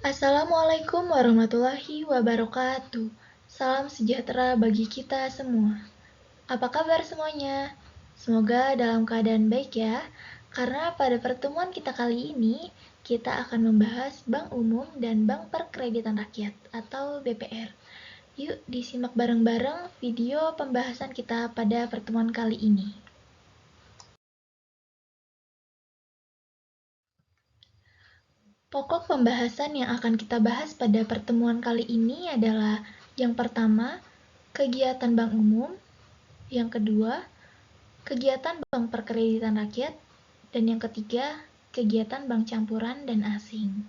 Assalamualaikum warahmatullahi wabarakatuh. Salam sejahtera bagi kita semua. Apa kabar semuanya? Semoga dalam keadaan baik ya. Karena pada pertemuan kita kali ini, kita akan membahas Bank Umum dan Bank Perkreditan Rakyat atau BPR. Yuk disimak bareng-bareng video pembahasan kita pada pertemuan kali ini. Pokok pembahasan yang akan kita bahas pada pertemuan kali ini adalah yang pertama, kegiatan Bank Umum, yang kedua, kegiatan Bank Perkreditan Rakyat, dan yang ketiga, kegiatan bank campuran dan asing.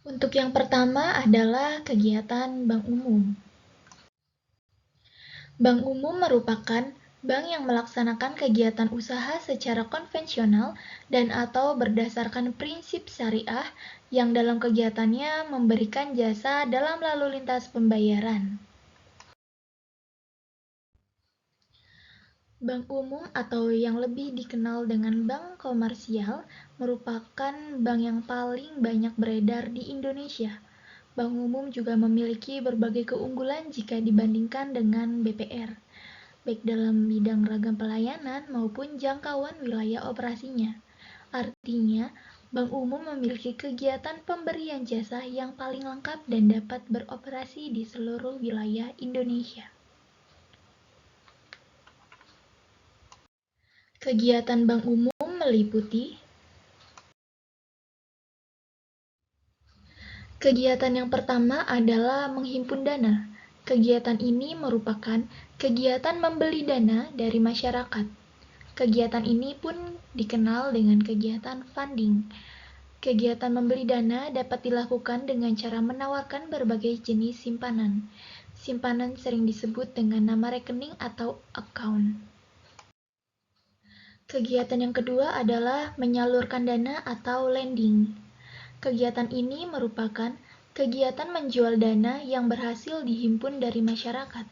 Untuk yang pertama adalah kegiatan Bank Umum. Bank Umum merupakan bank yang melaksanakan kegiatan usaha secara konvensional dan atau berdasarkan prinsip syariah yang dalam kegiatannya memberikan jasa dalam lalu lintas pembayaran. Bank Umum atau yang lebih dikenal dengan bank komersial merupakan bank yang paling banyak beredar di Indonesia. Bank Umum juga memiliki berbagai keunggulan jika dibandingkan dengan BPR, baik dalam bidang ragam pelayanan maupun jangkauan wilayah operasinya. Artinya, Bank Umum memiliki kegiatan pemberian jasa yang paling lengkap dan dapat beroperasi di seluruh wilayah Indonesia. Kegiatan Bank Umum meliputi kegiatan yang pertama adalah menghimpun dana. Kegiatan ini merupakan kegiatan membeli dana dari masyarakat. Kegiatan ini pun dikenal dengan kegiatan funding. Kegiatan membeli dana dapat dilakukan dengan cara menawarkan berbagai jenis simpanan. Simpanan sering disebut dengan nama rekening atau account. Kegiatan yang kedua adalah menyalurkan dana atau lending. Kegiatan ini merupakan kegiatan menjual dana yang berhasil dihimpun dari masyarakat.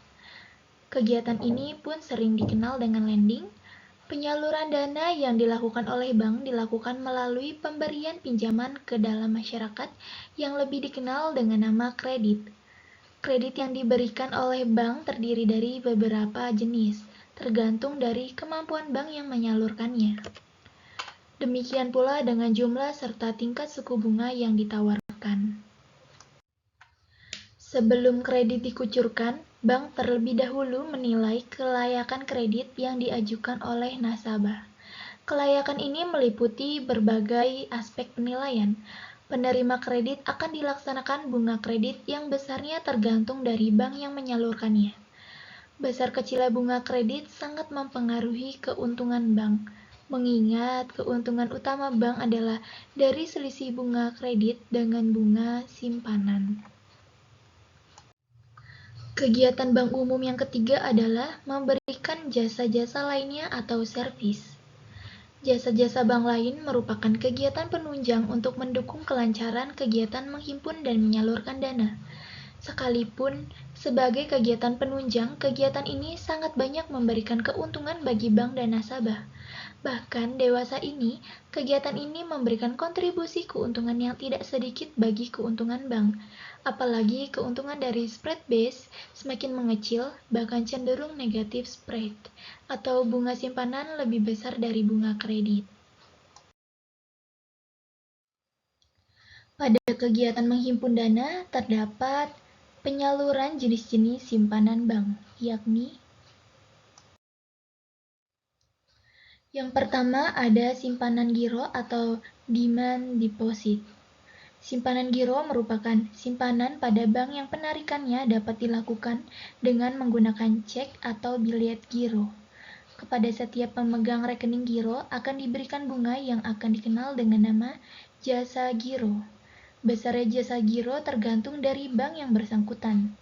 Kegiatan ini pun sering dikenal dengan lending. Penyaluran dana yang dilakukan oleh bank dilakukan melalui pemberian pinjaman ke dalam masyarakat yang lebih dikenal dengan nama kredit. Kredit yang diberikan oleh bank terdiri dari beberapa jenis, tergantung dari kemampuan bank yang menyalurkannya. Demikian pula dengan jumlah serta tingkat suku bunga yang ditawarkan. Sebelum kredit dikucurkan, bank terlebih dahulu menilai kelayakan kredit yang diajukan oleh nasabah. Kelayakan ini meliputi berbagai aspek penilaian. Penerima kredit akan dilaksanakan bunga kredit yang besarnya tergantung dari bank yang menyalurkannya. Besar kecilnya bunga kredit sangat mempengaruhi keuntungan bank, mengingat keuntungan utama bank adalah dari selisih bunga kredit dengan bunga simpanan. Kegiatan bank umum yang ketiga adalah memberikan jasa-jasa lainnya atau servis. Jasa-jasa bank lain merupakan kegiatan penunjang untuk mendukung kelancaran kegiatan menghimpun dan menyalurkan dana. Sekalipun sebagai kegiatan penunjang, kegiatan ini sangat banyak memberikan keuntungan bagi bank dan nasabah. Bahkan dewasa ini, kegiatan ini memberikan kontribusi keuntungan yang tidak sedikit bagi keuntungan bank. Apalagi keuntungan dari spread base semakin mengecil, bahkan cenderung negatif spread, atau bunga simpanan lebih besar dari bunga kredit. Pada kegiatan menghimpun dana, terdapat penyaluran jenis-jenis simpanan bank, yakni yang pertama ada simpanan giro atau demand deposit. Simpanan giro merupakan simpanan pada bank yang penarikannya dapat dilakukan dengan menggunakan cek atau bilet giro. Kepada setiap pemegang rekening giro akan diberikan bunga yang akan dikenal dengan nama jasa giro. Besarnya jasa giro tergantung dari bank yang bersangkutan.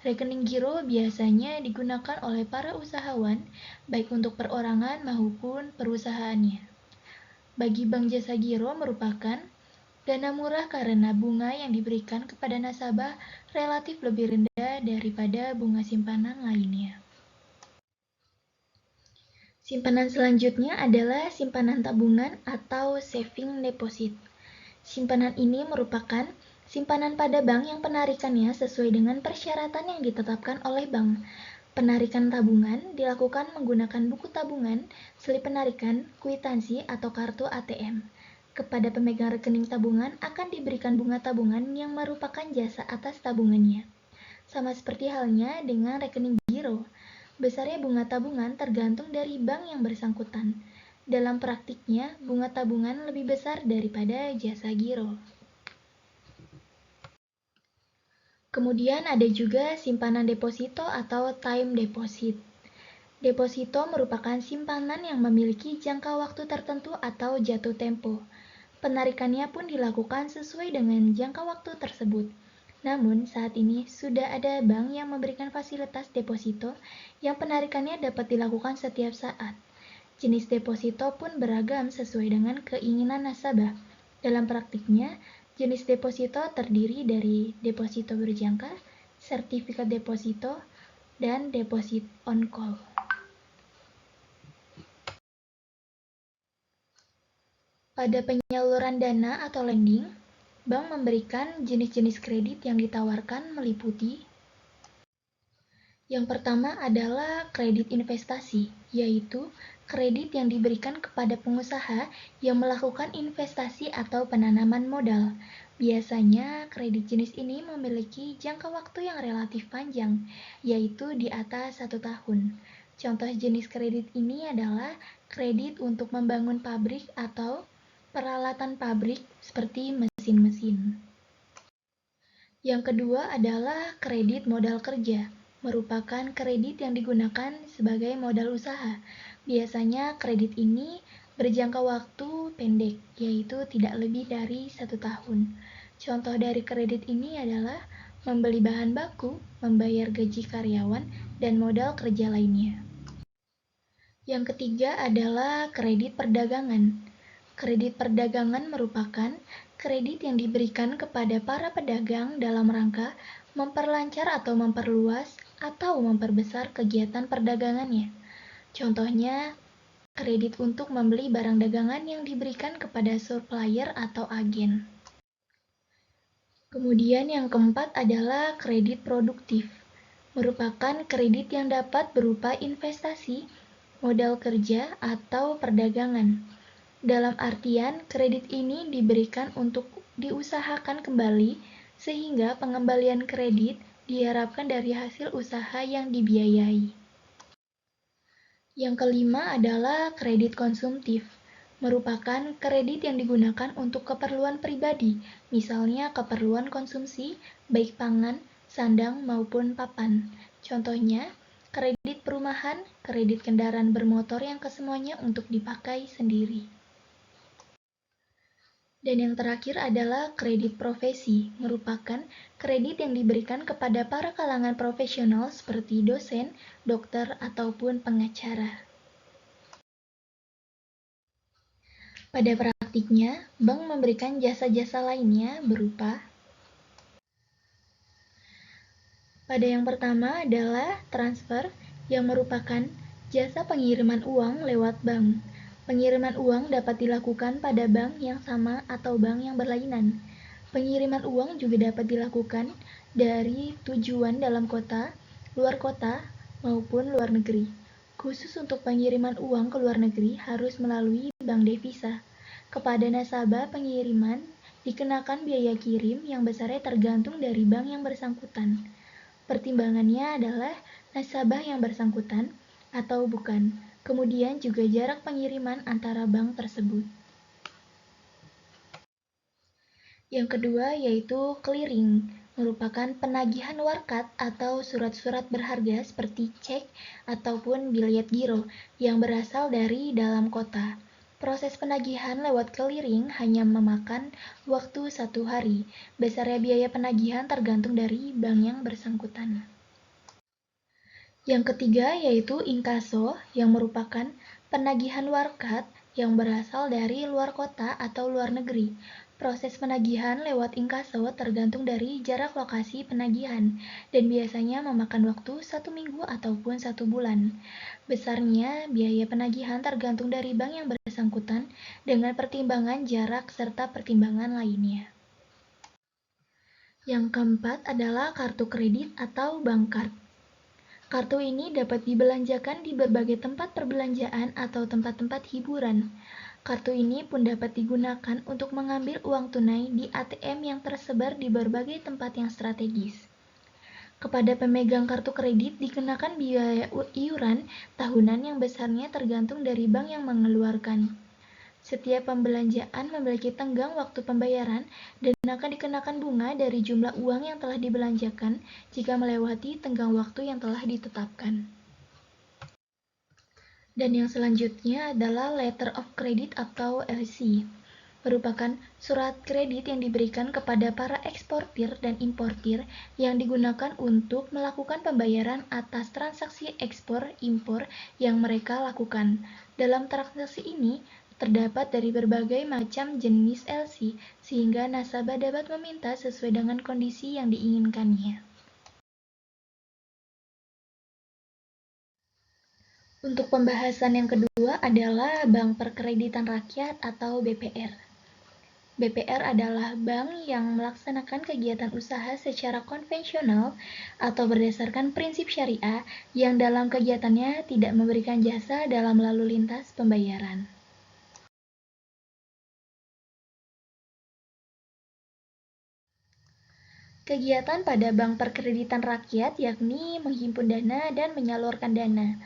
Rekening giro biasanya digunakan oleh para usahawan, baik untuk perorangan maupun perusahaannya. Bagi bank jasa giro merupakan dana murah karena bunga yang diberikan kepada nasabah relatif lebih rendah daripada bunga simpanan lainnya. Simpanan selanjutnya adalah simpanan tabungan atau saving deposit. Simpanan ini merupakan simpanan pada bank yang penarikannya sesuai dengan persyaratan yang ditetapkan oleh bank. Penarikan tabungan dilakukan menggunakan buku tabungan, slip penarikan, kwitansi, atau kartu ATM. Kepada pemegang rekening tabungan akan diberikan bunga tabungan yang merupakan jasa atas tabungannya. Sama seperti halnya dengan rekening giro, besarnya bunga tabungan tergantung dari bank yang bersangkutan. Dalam praktiknya, bunga tabungan lebih besar daripada jasa giro. Kemudian ada juga simpanan deposito atau time deposit. Deposito merupakan simpanan yang memiliki jangka waktu tertentu atau jatuh tempo. Penarikannya pun dilakukan sesuai dengan jangka waktu tersebut. Namun, saat ini sudah ada bank yang memberikan fasilitas deposito yang penarikannya dapat dilakukan setiap saat. Jenis deposito pun beragam sesuai dengan keinginan nasabah. Dalam praktiknya, jenis deposito terdiri dari deposito berjangka, sertifikat deposito, dan deposit on call. Pada penyaluran dana atau lending, bank memberikan jenis-jenis kredit yang ditawarkan meliputi: yang pertama adalah kredit investasi, yaitu kredit yang diberikan kepada pengusaha yang melakukan investasi atau penanaman modal. Biasanya, kredit jenis ini memiliki jangka waktu yang relatif panjang, yaitu di atas 1 tahun. Contoh jenis kredit ini adalah kredit untuk membangun pabrik atau peralatan pabrik seperti mesin-mesin. Yang kedua adalah kredit modal kerja, merupakan kredit yang digunakan sebagai modal usaha. Biasanya kredit ini berjangka waktu pendek, yaitu tidak lebih dari 1 tahun. Contoh dari kredit ini adalah membeli bahan baku, membayar gaji karyawan, dan modal kerja lainnya. Yang ketiga adalah kredit perdagangan. Kredit perdagangan merupakan kredit yang diberikan kepada para pedagang dalam rangka memperlancar atau memperluas atau memperbesar kegiatan perdagangannya. Contohnya, kredit untuk membeli barang dagangan yang diberikan kepada supplier atau agen. Kemudian yang keempat adalah kredit produktif, merupakan kredit yang dapat berupa investasi, modal kerja, atau perdagangan. Dalam artian, kredit ini diberikan untuk diusahakan kembali, sehingga pengembalian kredit diharapkan dari hasil usaha yang dibiayai. Yang kelima adalah kredit konsumtif, merupakan kredit yang digunakan untuk keperluan pribadi, misalnya keperluan konsumsi, baik pangan, sandang, maupun papan. Contohnya, kredit perumahan, kredit kendaraan bermotor yang kesemuanya untuk dipakai sendiri. Dan yang terakhir adalah kredit profesi, merupakan kredit yang diberikan kepada para kalangan profesional seperti dosen, dokter, ataupun pengacara. Pada praktiknya, bank memberikan jasa-jasa lainnya berupa: pada yang pertama adalah transfer, yang merupakan jasa pengiriman uang lewat bank. Pengiriman uang dapat dilakukan pada bank yang sama atau bank yang berlainan. Pengiriman uang juga dapat dilakukan dari tujuan dalam kota, luar kota, maupun luar negeri. Khusus untuk pengiriman uang ke luar negeri harus melalui bank devisa. Kepada nasabah pengiriman dikenakan biaya kirim yang besarnya tergantung dari bank yang bersangkutan. Pertimbangannya adalah nasabah yang bersangkutan atau bukan, kemudian juga jarak pengiriman antara bank tersebut. Yang kedua yaitu clearing, merupakan penagihan warkat atau surat-surat berharga seperti cek ataupun biliet giro yang berasal dari dalam kota. Proses penagihan lewat clearing hanya memakan waktu 1 hari. Besarnya biaya penagihan tergantung dari bank yang bersangkutan. Yang ketiga yaitu inkaso, yang merupakan penagihan warkat yang berasal dari luar kota atau luar negeri. Proses penagihan lewat inkaso tergantung dari jarak lokasi penagihan dan biasanya memakan waktu 1 minggu ataupun 1 bulan. Besarnya biaya penagihan tergantung dari bank yang bersangkutan dengan pertimbangan jarak serta pertimbangan lainnya. Yang keempat adalah kartu kredit atau bank card. Kartu ini dapat dibelanjakan di berbagai tempat perbelanjaan atau tempat-tempat hiburan. Kartu ini pun dapat digunakan untuk mengambil uang tunai di ATM yang tersebar di berbagai tempat yang strategis. Kepada pemegang kartu kredit dikenakan biaya iuran tahunan yang besarnya tergantung dari bank yang mengeluarkan. Setiap pembelanjaan memiliki tenggang waktu pembayaran dan akan dikenakan bunga dari jumlah uang yang telah dibelanjakan jika melewati tenggang waktu yang telah ditetapkan. Dan yang selanjutnya adalah Letter of Credit atau LC, merupakan surat kredit yang diberikan kepada para eksportir dan importir yang digunakan untuk melakukan pembayaran atas transaksi ekspor-impor yang mereka lakukan. Dalam transaksi ini, terdapat dari berbagai macam jenis LC, sehingga nasabah dapat meminta sesuai dengan kondisi yang diinginkannya. Untuk pembahasan yang kedua adalah Bank Perkreditan Rakyat atau BPR. BPR adalah bank yang melaksanakan kegiatan usaha secara konvensional atau berdasarkan prinsip syariah yang dalam kegiatannya tidak memberikan jasa dalam lalu lintas pembayaran. Kegiatan pada Bank Perkreditan Rakyat yakni menghimpun dana dan menyalurkan dana.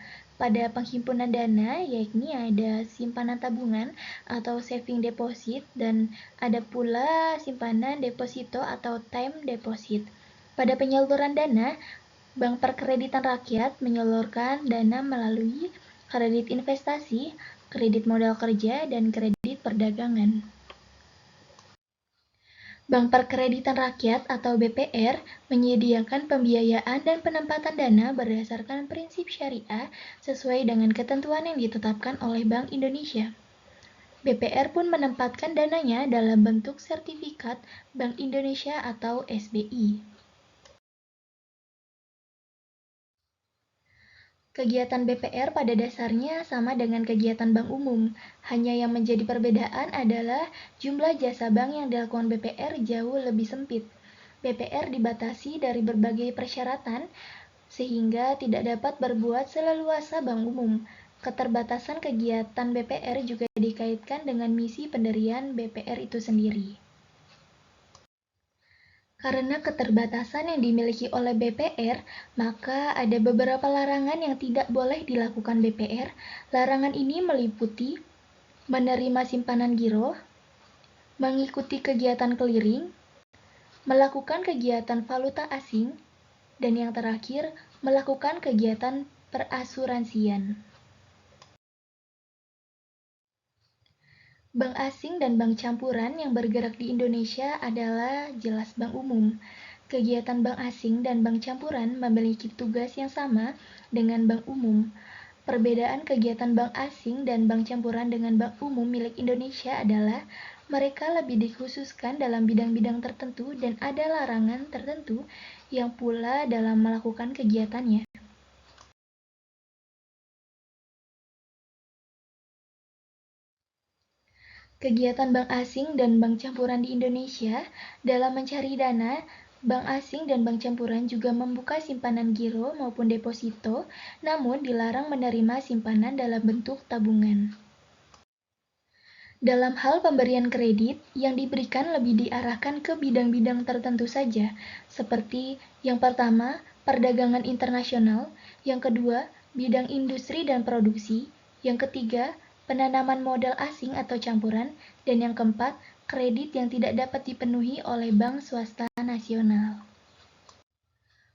Pada penghimpunan dana, yakni ada simpanan tabungan atau saving deposit dan ada pula simpanan deposito atau time deposit. Pada penyaluran dana, Bank Perkreditan Rakyat menyalurkan dana melalui kredit investasi, kredit modal kerja, dan kredit perdagangan. Bank Perkreditan Rakyat atau BPR menyediakan pembiayaan dan penempatan dana berdasarkan prinsip syariah sesuai dengan ketentuan yang ditetapkan oleh Bank Indonesia. BPR pun menempatkan dananya dalam bentuk sertifikat Bank Indonesia atau SBI. Kegiatan BPR pada dasarnya sama dengan kegiatan bank umum, hanya yang menjadi perbedaan adalah jumlah jasa bank yang dilakukan BPR jauh lebih sempit. BPR dibatasi dari berbagai persyaratan, sehingga tidak dapat berbuat seleluasa bank umum. Keterbatasan kegiatan BPR juga dikaitkan dengan misi pendirian BPR itu sendiri. Karena keterbatasan yang dimiliki oleh BPR, maka ada beberapa larangan yang tidak boleh dilakukan BPR. Larangan ini meliputi menerima simpanan giro, mengikuti kegiatan clearing, melakukan kegiatan valuta asing, dan yang terakhir, melakukan kegiatan perasuransian. Bank asing dan bank campuran yang bergerak di Indonesia adalah jelas bank umum. Kegiatan bank asing dan bank campuran memiliki tugas yang sama dengan bank umum. Perbedaan kegiatan bank asing dan bank campuran dengan bank umum milik Indonesia adalah mereka lebih dikhususkan dalam bidang-bidang tertentu dan ada larangan tertentu yang pula dalam melakukan kegiatannya. Kegiatan bank asing dan bank campuran di Indonesia dalam mencari dana, bank asing dan bank campuran juga membuka simpanan giro maupun deposito, namun dilarang menerima simpanan dalam bentuk tabungan. Dalam hal pemberian kredit, yang diberikan lebih diarahkan ke bidang-bidang tertentu saja, seperti yang pertama, perdagangan internasional, yang kedua, bidang industri dan produksi, yang ketiga, penanaman modal asing atau campuran, dan yang keempat, kredit yang tidak dapat dipenuhi oleh bank swasta nasional.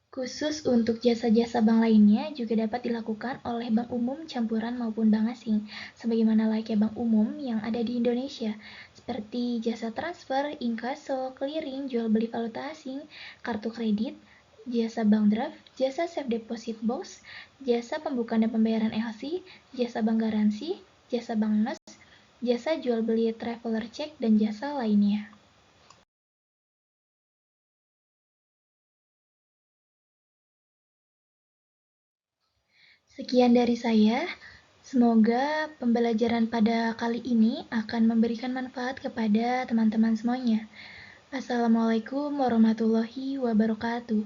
Khusus untuk jasa-jasa bank lainnya juga dapat dilakukan oleh bank umum campuran maupun bank asing, sebagaimana layaknya bank umum yang ada di Indonesia, seperti jasa transfer, inkaso, clearing, jual beli valuta asing, kartu kredit, jasa bank draft, jasa safe deposit box, jasa pembukaan dan pembayaran LC, jasa bank garansi, jasa bank NES, jasa jual beli traveler check, dan jasa lainnya. Sekian dari saya. Semoga pembelajaran pada kali ini akan memberikan manfaat kepada teman-teman semuanya. Assalamualaikum warahmatullahi wabarakatuh.